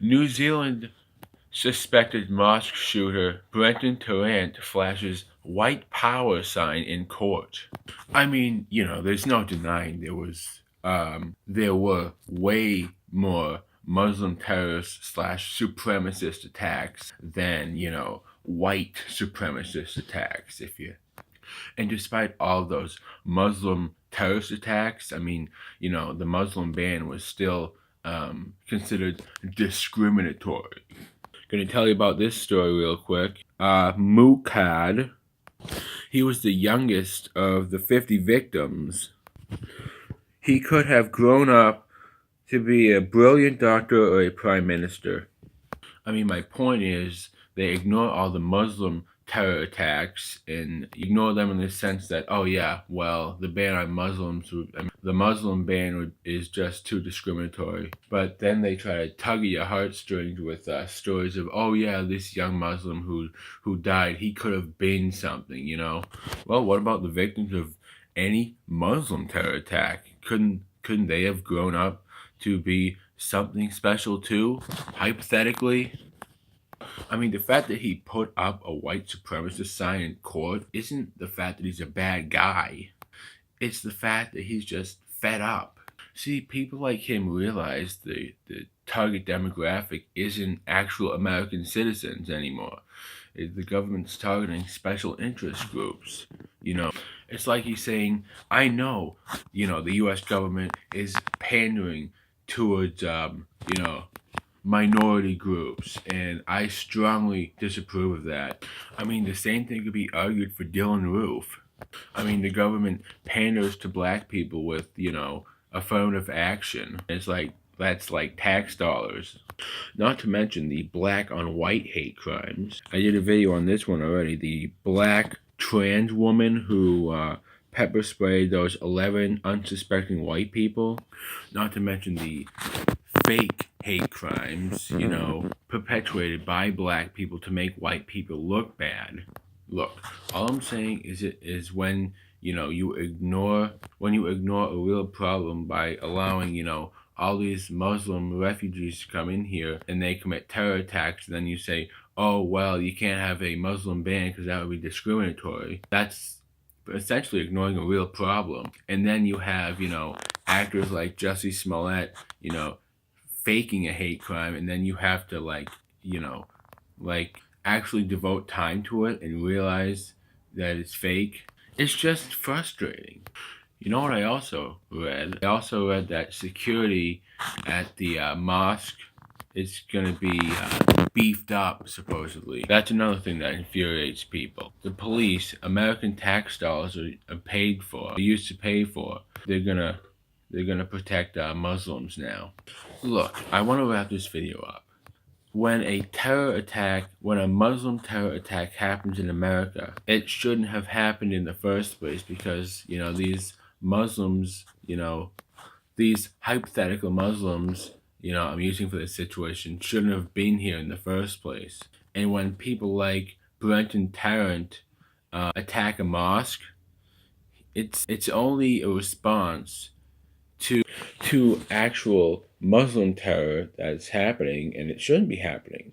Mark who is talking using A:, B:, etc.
A: New Zealand suspected mosque shooter Brenton Tarrant flashes white power sign in court. I mean, there's no denying there were way more Muslim terrorist slash supremacist attacks than, white supremacist attacks, and despite all those Muslim terrorist attacks, I mean, the Muslim ban was still considered discriminatory. Gonna tell you about this story real quick. Mukad, he was the youngest of the 50 victims. He could have grown up to be a brilliant doctor or a prime minister. I mean, my point is, they ignore all the Muslim terror attacks and ignore them in the sense that, oh yeah, well, the ban on Muslims, the Muslim ban is just too discriminatory. But then they try to tug at your heartstrings with stories of, oh yeah, this young Muslim who died, he could have been something, Well, what about the victims of any Muslim terror attack? Couldn't they have grown up to be something special too, hypothetically? I mean, the fact that he put up a white supremacist sign in court isn't the fact that he's a bad guy. It's the fact that he's just fed up. See, people like him realize the target demographic isn't actual American citizens anymore. The government's targeting special interest groups. It's like he's saying, I know, the U.S. government is pandering towards, minority groups, and I strongly disapprove of that. I mean, the same thing could be argued for Dylan Roof. I mean, the government panders to black people with, affirmative action. That's like tax dollars. Not to mention the black on white hate crimes. I did a video on this one already. The black trans woman who pepper sprayed those 11 unsuspecting white people. Not to mention the fake hate crimes, perpetuated by black people to make white people look bad. Look, all I'm saying is when you ignore a real problem by allowing all these Muslim refugees to come in here and they commit terror attacks, and then you say, oh well, you can't have a Muslim ban because that would be discriminatory. That's essentially ignoring a real problem. And then you have actors like Jussie Smollett faking a hate crime, and then you have to actually devote time to it and realize that it's fake. It's just frustrating. You know what I also read? I also read that security at the mosque is going to be beefed up, supposedly. That's another thing that infuriates people. The police, American tax dollars are paid for, they used to pay for. They're gonna protect Muslims now. Look, I want to wrap this video up. When a Muslim terror attack happens in America, it shouldn't have happened in the first place because, these Muslims, these hypothetical Muslims, I'm using for this situation, shouldn't have been here in the first place. And when people like Brenton Tarrant attack a mosque, it's only a response to actual Muslim terror that's happening, and it shouldn't be happening.